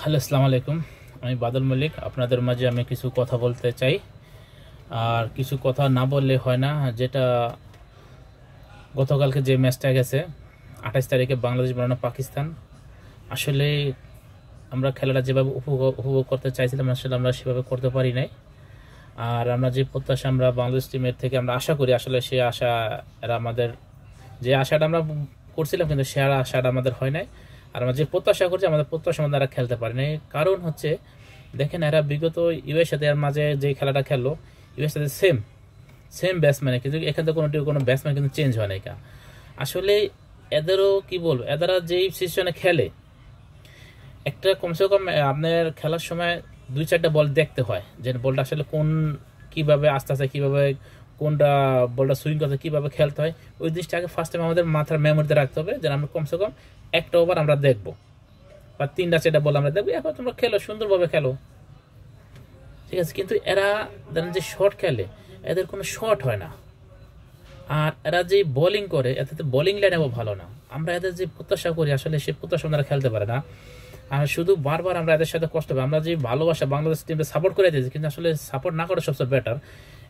Hello, আসসালামু আলাইকুম। আমি বাদল মল্লিক। আপনাদের মাঝে আমি কিছু কথা বলতে চাই, আর কিছু কথা না বললে হয় না। যেটা গতকালকে যে ম্যাচটা গেছে 28 তারিখে বাংলাদেশ বনাম পাকিস্তান, আসলে আমরা খেলাটা যেভাবে উপভোগ করতে চাইছিলাম আসলে আমরা সেভাবে করতে পারি নাই। আর আমরা যে প্রত্যাশা আমরা বাংলাদেশ টিমের থেকে আমরা আশা করি, আসলে সে আশা এরা আমাদের যে আশাটা আমরা করছিলাম কিন্তু সে আশাটা আমাদের হয় নাই। আর আমরা যে প্রত্যাশা করছি আমাদের প্রত্যাশা মধ্যে এরা খেলতে পারে নাই। কারণ হচ্ছে দেখেন, এরা বিগত ইউএস সাথে এর মাঝে যে খেলাটা খেললো ইউএস সাথে সেম ব্যাটসম্যান, কিন্তু এখান থেকে কোনো ব্যাটসম্যান কিন্তু চেঞ্জ হয় নাই। আসলে এদেরও কি বলবো, এদেরা যেই সিচুয়েশনে খেলে একটা কমসে কম আপনার খেলার সময় 2-4টা বল দেখতে হয়, যে বলটা আসলে কিভাবে আস্তে আস্তে কিভাবে কোনটা বলটা সুইং করতে কিভাবে খেলতে হয়। ওই জিনিসটা আগে ফার্স্ট টাইম আমাদের মাথার মেমোরিতে রাখতে হবে, যেন আমরা কমসে কম একটা ওভার আমরা দেখবো বা 3টা-4টা বল আমরা দেখবো। এখন তোমরা খেলো, সুন্দরভাবে খেলো, ঠিক আছে। কিন্তু এরা ধরেন যে শর্ট খেলে, এদের কোনো শর্ট হয় না। আর এরা যে বোলিং করে এতে বোলিং লাইনেও ভালো না। আমরা এদের যে প্রত্যাশা করি আসলে সেই প্রত্যাশা তারা খেলতে পারে না। আর শুধু বারবার আমরা এদের সাথে কষ্ট পাই। আমরা যে ভালোবাসা বাংলাদেশ টিমকে সাপোর্ট করে দিয়েছি, কিন্তু আসলে সাপোর্ট না করে সবচেয়ে বেটার।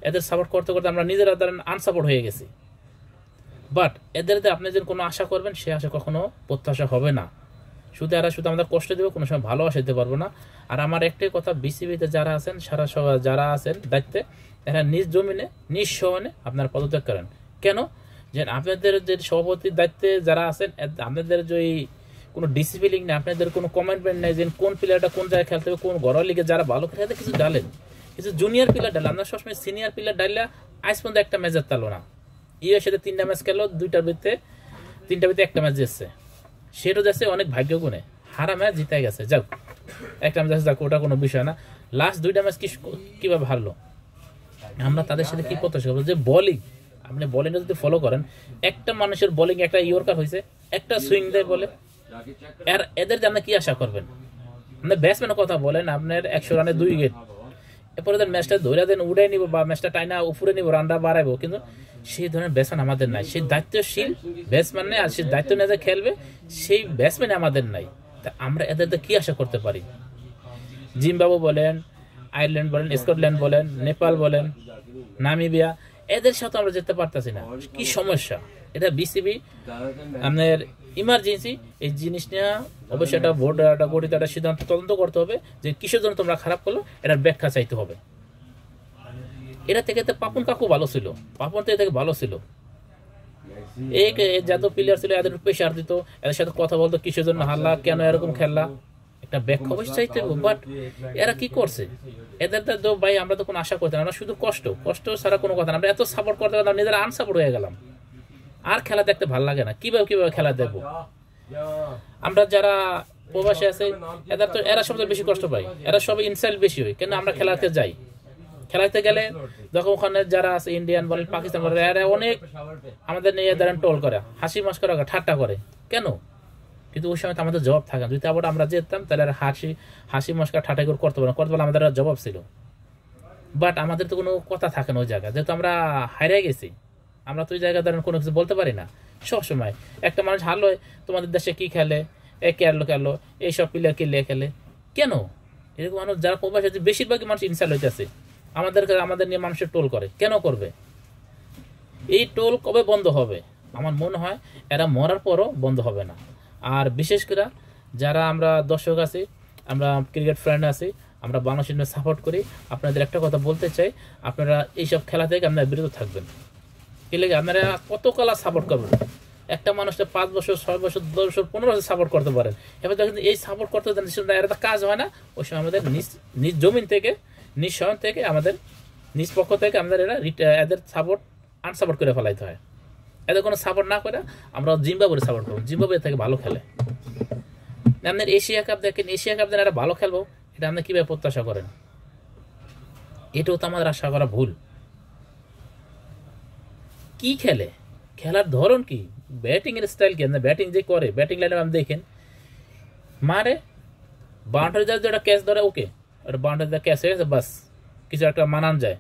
এদের সাপোর্ট করতে করতে আমরা নিজেরা ধরেন আনসাপোর্ট হয়ে গেছি। বাট এদের আপনি যে কোনো আশা করবেন সে আশা কখনো প্রত্যাশা হবে না। শুধু আমাদের কষ্ট দেবে, কোনো সময় ভালোবাসা দিতে পারবো না। আর আমার একটাই কথা, বিসিবিতে যারা আছেন যারা আছেন দায়িত্বে, এরা নিজ জমিনে নিজ সহনে আপনারা পদত্যাগ করেন। কেন? যে আপনাদের যে সভাপতির দায়িত্বে যারা আছেন, আপনাদের যে কোনো ডিসিপ্লিন নেই, আপনাদের কোনো কমেন্টমেন্ট নেই যে কোন প্লেয়ারটা কোন জায়গায় খেলতে হবে, কোন ঘরোয়া লিগে যারা ভালো খেলে কিছু ডালেন, কিছু জুনিয়র প্লেয়ার ডালেন। আমরা সবসময় সিনিয়র প্লেয়ার ডাললে আজ পর্যন্ত একটা ম্যাচ জিতলো না। ইউএর সাথে 3টা ম্যাচ খেলো, 3টার ভিতরে একটা ম্যাচ জিতছে। সেটাও যাচ্ছে অনেক ভাগ্য গুণে, হারা ম্যাচ জিতে গেছে, যাক একটা ম্যাচ যাক, ওটা কোনো বিষয় না। লাস্ট 2টা ম্যাচ কিভাবে হারলো? আমরা তাদের সাথে কি প্রত্যাশা করবো? যে বোলিং, আপনি বোলিংটা যদি ফলো করেন, একটা মানুষের বোলিং একটা ইয়র্কার হয়েছে, একটা সুইং দেয় বলে, আর এদের যে আপনি কি আশা করবেন? আপনি ব্যাটসম্যানের কথা বলেন, আপনার 100 রানে 2 উইকেট, এরপরে ম্যাচটা ধরে দেন উড়ে নিব বা ম্যাচটা টাইনা উপরে নিব, রানটা বাড়াবো, কিন্তু সেই ধরনের ব্যাটসম্যান আমাদের নাই। সেই দায়িত্বশীল ব্যাটসম্যান নেই, আর সেই দায়িত্ব নিয়ে যে খেলবে সেই ব্যাটসম্যান আমাদের নাই। তা আমরা এদের কি আশা করতে পারি? জিম্বাবু বলেন, আয়ারল্যান্ড বলেন, স্কটল্যান্ড বলেন, নেপাল বলেন, নামিবিয়া, এদের সাথে আমরা যেতে পারতেছি না। কি সমস্যা? এটা বিসিবি আপনার ইমার্জেন্সি এই জিনিস নিয়ে অবশ্যই একটা বোর্ড গঠিত একটা সিদ্ধান্ত তদন্ত করতে হবে, যে কিসের জন্য তোমরা খারাপ করলো, এটার ব্যাখ্যা চাইতে হবে। এটা থেকে পাপন কাকু ভালো ছিল, পাপন থেকে ভালো ছিল, এক যত প্লেয়ার ছিল এদের প্রেশার দিত, এদের সাথে কথা বলতো, কিসের জন্য হারলা, কেন এরকম খেললা, একটা ব্যাখ্যা অবশ্যই চাইতে হবে। বাট এরা কি করছে? এদের তো ভাই আমরা তো কোনো আশা করতাম না, আমরা শুধু কষ্ট ছাড়া কোনো কথা না। আমরা এত সাপোর্ট করতে করতাম, নিজেরা আনসাপোর্ট হয়ে গেলাম। আর খেলা দেখতে ভালো লাগে না। কিভাবে খেলা দেখবো? আমরা যারা প্রবাসী আছে এরা সবচেয়ে বেশি কষ্ট পাই, এরা সব ইনসাল্ট বেশি হয়। কেন? আমরা খেলাতে যাই, খেলাতে গেলে যখন ওখানে যারা আছে ইন্ডিয়ান বলেন, পাকিস্তান বলেন, এরা অনেক আমাদের নিয়ে ধরেন টোল করে, হাসি মস্করা করে, ঠাট্টা করে। কেন? কিন্তু ওই সময় তো আমাদের জবাব থাকে না। যদি আবার আমরা যেতাম তাহলে হাসি মস্করা ঠাট্টা করে করতে পারবো, আমাদের জবাব ছিল। বাট আমাদের তো কোনো কথা থাকে না ওই জায়গায়, যেহেতু আমরা হারিয়ে গেছি। আমরা তো ওই জায়গায় ধরেন কোনো কিছু বলতে পারি না। সবসময় একটা মানুষ হারলো, তোমাদের দেশে কি খেলে, খেললো এইসব প্লেয়ার কি খেলে, কেন? এরকম মানুষ যারা প্রবাসী আছে বেশিরভাগই মানুষ ইনসাল্ট হইতেছে, আমাদের নিয়ে মানুষের টোল করে। কেন করবে? এই টোল কবে বন্ধ হবে? আমার মনে হয় এরা মরার পরও বন্ধ হবে না। আর বিশেষ করে যারা আমরা দর্শক আছি, আমরা ক্রিকেট ফ্রেন্ড আছি, আমরা বাংলাদেশ টিমে সাপোর্ট করি, আপনাদের একটা কথা বলতে চাই, আপনারা এইসব খেলা থেকে আপনারা বিরত থাকবেন। কি লাগে আপনারা কত কালা সাপোর্ট করবেন? একটা মানুষটা 5 বছর 6 বছর 10 বছর 15 বছর সাপোর্ট করতে পারেন। এবার দেখেন এই সাপোর্ট করতে এরা কাজ হয় না। ওই সময় আমাদের নিজ জমিন থেকে, নিজ শহর থেকে, আমাদের নিজ পক্ষ থেকে আমাদের এদের সাপোর্ট আনসাপোর্ট করে ফেলাইতে হয়। এদের কোনো সাপোর্ট না করে আমরা জিম্বাবুয়ে সাপোর্ট করবো। জিম্বাবুয়ে থেকে ভালো খেলে। আপনার এশিয়া কাপ দেখেন, এশিয়া কাপ এরা ভালো খেলবো, এটা আপনি কিভাবে প্রত্যাশা করেন? এটাও তো আমাদের আশা করা ভুল। কি খেলে, খেলার ধরন কি, ব্যাটিং এর স্টাইল কি, ব্যাটিং যে করে, ব্যাটিং লাইনে আপনি দেখেন, মারে বাউন্ডারি যায়, যেটা ক্যাচ ধরে ওকে, ওটা বাউন্ডারি ক্যাচ হয়ে গেছে, বাস কিছু একটা মানান যায়।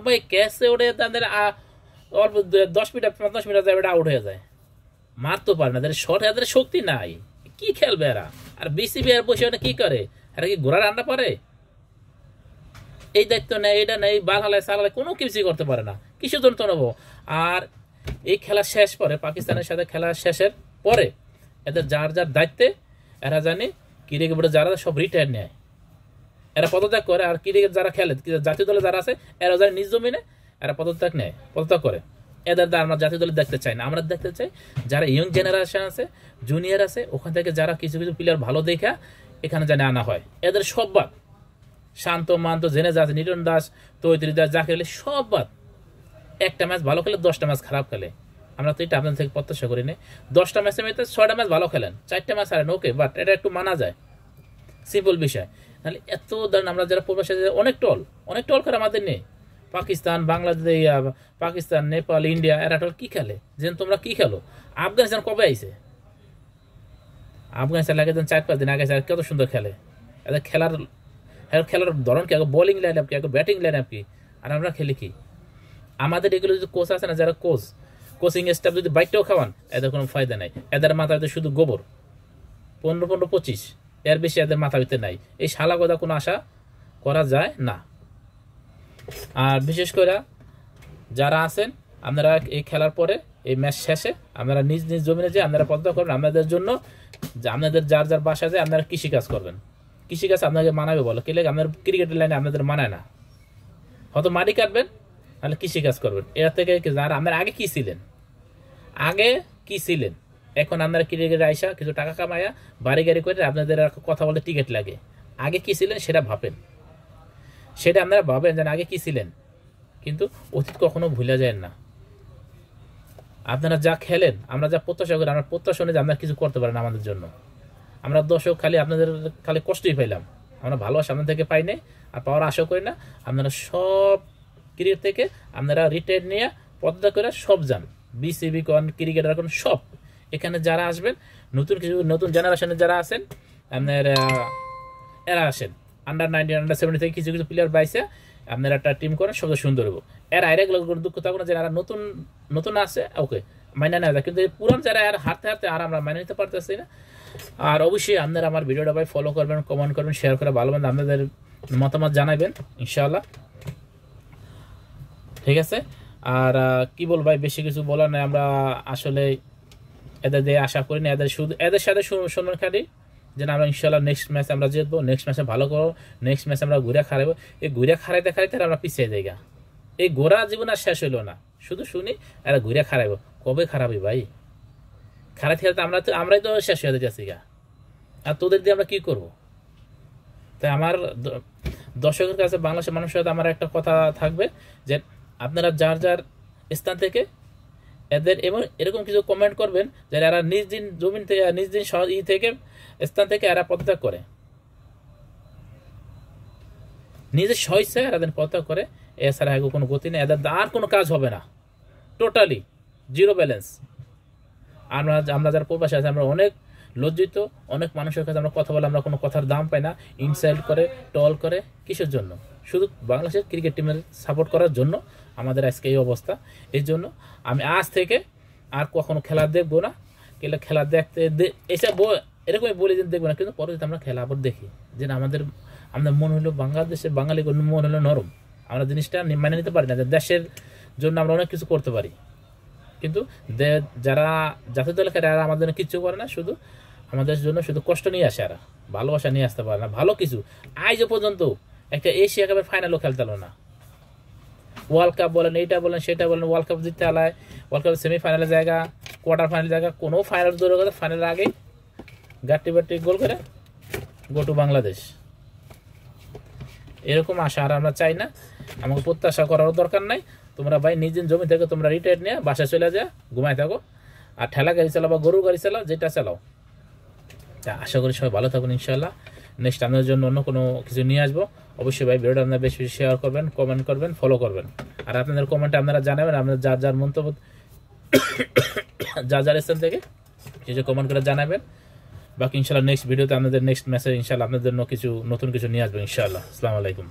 ভাই ক্যাচে ওঠে তাদের অল্প 10 মিটার 50 মিটার যায়, ওটা আউট হয়ে যায়, মারতে পারে না। তাদের শর্ট, এদের শক্তি নাই, কি খেলবে এরা? আর বিসিবি আর বসে কি করে, এরা কি ঘোড়ার রান্না পারে? এই দায়িত্ব নেই, এটা নেই, বাল হালায় সালায় কোনো কিছুই করতে পারে না, কিছু জন্য তো নেবো। আর এই খেলা শেষ পরে, পাকিস্তানের সাথে খেলা শেষের পরে এদের যার যার দায়িত্বে এরা জানি ক্রিকেট বোর্ডে যারা সব রিটায়ার নেয়, এরা পদত্যাগ করে। আর ক্রিকেট যারা খেলে জাতীয় দলে যারা আছে এরা যারা নিজ জমিনে এরা পদত্যাগ নেয়, পদত্যাগ করে। এদের আমরা জাতীয় দলে দেখতে চাই না, আমরা দেখতে চাই যারা ইয়ং জেনারেশন আছে, জুনিয়র আছে, ওখান থেকে যারা কিছু কিছু প্লেয়ার ভালো দেখা এখানে জানে আনা হয়। এদের সব বাদ, শান্ত মান্ত জেনে যাচ্ছে, নিটন দাস, তৈত্রী দাস, যা খেলে সব বাদ। একটা ম্যাচ ভালো খেলে 10টা ম্যাচ খারাপ খেলে, আমরা তো এটা আপনাদের থেকে প্রত্যাশা করি না। 10টা ম্যাচের মধ্যে 6টা ম্যাচ ভালো খেলেন, 4টা ম্যাচ হারেন, ওকে, বাট এটা একটু মানা যায়, সিম্পল বিষয়। তাহলে এত ধরেন আমরা যারা প্রবাসী অনেক টল করে আমাদের নেই। পাকিস্তান, বাংলাদেশ, পাকিস্তান, নেপাল, ইন্ডিয়া, এরা টল কি খেলে, যে তোমরা কি খেলো? আফগানিস্তান কবে আইছে? আফগানিস্তান লাগে 4-5 দিন আগে কত সুন্দর খেলে। এদের খেলার ধরন কি, বোলিং লাইন আপ কি, ব্যাটিং লাইন আপ কি, আর আমরা খেলি কি? আমাদের এগুলো যদি কোচ আছে না, যারা কোচিং স্টাফ যদি বাইকটাও খাওয়ান, এদের কোনো ফায়দা নাই। এদের মাথায় শুধু গোবর, 15-25, এর বেশি এদের মাথা ভিতরে নাই। এই শালা কথা কোনো আশা করা যায় না। আর বিশেষ করে যারা আছেন আপনারা এই খেলার পরে, এই ম্যাচ শেষে আপনারা নিজ নিজ জমিনে যে আপনারা পদত্যাগ করবেন, আপনাদের জন্য আপনাদের যার যার বাসায় যায় আপনারা কৃষিকাজ করবেন। কৃষিকাজ আপনাকে মানাবে বলো, কেলে আপনার ক্রিকেটের লাইনে আপনাদের মানায় না। হয়তো মাটি কাটবেন, তাহলে কৃষিকাজ করবেন। এর থেকে আর আপনারা আগে কি ছিলেন, এখন আপনারা ক্রিকেটে আইসা কিছু টাকা কামাইয়া বাড়ি গাড়ি করে আপনাদের কথা বলতে টিকিট লাগে। আগে কি ছিলেন সেটা আপনারা ভাবেন যেন আগে কি ছিলেন, কিন্তু অতীত কখনো ভুলে যায় না। আপনারা যা খেলেন, আমরা যা প্রত্যাশা করি, আমরা প্রত্যাশা অনুযায়ী আপনারা কিছু করতে পারেন আমাদের জন্য। আমরা দর্শক আপনাদের খালি কষ্টই পাইলাম, আমরা ভালোবাসা আপনাদের থেকে পাই নাই, আর পাওয়ার আশা করি না। আপনারা সব ক্রিকেট থেকে আপনারা রিটায়ার নিয়ে পদত্যাগ করে সব যান, বিসিবি কোন ক্রিকেটার কোন সব এখানে যারা আসবেন, নতুন জেনারেশনের যারা আছেন আপনার, এরা আসেন আন্ডার-19, আন্ডার-17 থেকে কিছু প্লেয়ার বাইসে আপনারা একটা টিম করেন, সবচেয়ে সুন্দর হবো। এর আইরে দুঃখ থাকবো না যে এরা নতুন আছে, ওকে মাইনা নেওয়া যায়, কিন্তু পুরান যারা আর হারতে আর আমরা মাইনে নিতে পারতেছি না। আর অবশ্যই আপনারা আমার ভিডিওটা ভাই ফলো করবেন, কমেন্ট করবেন, শেয়ার করে ভালো মন্দ আপনাদের মতামত জানাবেন ইনশাআল্লাহ, ঠিক আছে। আর কি বল ভাই, বেশি কিছু বলার নাই। আমরা আসলে এদের দিয়ে আশা করি না, এদের সাথে সম্মান খালি যেন আমরা ইনশাআল্লাহ নেক্সট ম্যাচ আমরা জিতবো, নেক্সট ম্যাচে ভালো করবো, নেক্সট ম্যাচে আমরা ঘুরে খারাবো। এই ঘুরে খারাইতে আমরা পিছিয়ে যাই। এই ঘোরা জীবন আর শেষ হইলো না, শুধু শুনি এরা ঘুরে খারাইবো। কবে খারাপি ভাই? খারাইতে আমরাই তো শেষ হয়ে যাচ্ছি আর তোদের দিয়ে আমরা কি করবো? তাই আমার দর্শকের কাছে, বাংলাদেশের মানুষের সাথে আমার একটা কথা থাকবে যে আপনারা যার যার স্থান থেকে এদের এরকম কিছু কমেন্ট করবেন যে এরা নিজ দিন জমিন থেকে, নিজ দিন থেকে স্থান থেকে এরা পদত্যাগ করে, নিজের স্বইচ্ছায় এরা পদত্যাগ করে। এছাড়া কোনো গতি নেই, এদের আর কোনো কাজ হবে না, টোটালি জিরো ব্যালেন্স। আমরা যারা প্রবাসী আছে, আমরা অনেক লজ্জিত, অনেক মানুষের কাছে আমরা কথা বলে আমরা কোনো কথার দাম পাই না, ইনসাল্ট করে, টল করে, কিসের জন্য? শুধু বাংলাদেশের ক্রিকেট টিমের সাপোর্ট করার জন্য আমাদের আজকে এই অবস্থা। এই জন্য আমি আজ থেকে আর কখনো খেলা দেখবো না, খেলা দেখতে এসব এরকমই বলি যে দেখবো না, কিন্তু পরবর্তীতে আমরা খেলা আবার দেখি যে আমাদের মন হলো বাংলাদেশের বাঙালি মন হলো নরম, আমরা জিনিসটা মেনে নিতে পারি না যে দেশের জন্য আমরা অনেক কিছু করতে পারি, কিন্তু যারা জাতীয় দলে খেলে এরা আমাদের কিচ্ছু করে না, শুধু আমাদের জন্য শুধু কষ্ট নিয়ে আসে, এরা ভালোবাসা নিয়ে আসতে পারে না। ভালো কিছু আজ পর্যন্ত একটা এশিয়া কাপের ফাইনালও খেলতে হলো না। ওয়ার্ল্ড কাপ বলেন, এইটা বলেন, সেটা বলেন, ওয়ার্ল্ড কাপ জিততে আলায়, ওয়ার্ল্ড কাপ সেমিফাইনালের জায়গা, কোয়ার্টার ফাইনাল জায়গা, কোনো ফাইনাল দৌড়ে কথা ফাইনালের আগেই গাট্টি গোল করে গো টু বাংলাদেশ। এরকম আশা আর আমরা চাই না, আমাকে প্রত্যাশা করারও দরকার নাই। তোমরা ভাই নিজের জমি থেকে তোমরা রিটায়ার নিয়ে বাসায় চলে যা, ঘুমাই থাকো, আর ঠেলা গাড়ি চালাও বা গরুর গাড়ি চালাও, যেটা চালাও। তা আশা করি সবাই ভালো থাকুন ইনশাআল্লাহ। নেক্সট আপনাদের জন্য অন্য কোনো কিছু নিয়ে আসবো। অবশ্যই ভাই ভিডিওটা আপনারা বেশি বেশি শেয়ার করবেন, কমেন্ট করবেন, ফলো করবেন। আর আপনাদের কমেন্টে আপনারা জানাবেন, আপনাদের যার যার মন্তব্য যার স্থান থেকে কিছু কমেন্ট করে জানাবেন। বাকি ইনশাআল্লাহ নেক্সট ভিডিওতে আপনাদের নেক্সট মেসেজ ইনশাআল্লাহ আপনাদের জন্য কিছু নতুন কিছু নিয়ে আসবো ইনশাআল্লাহ। আসসালামু আলাইকুম।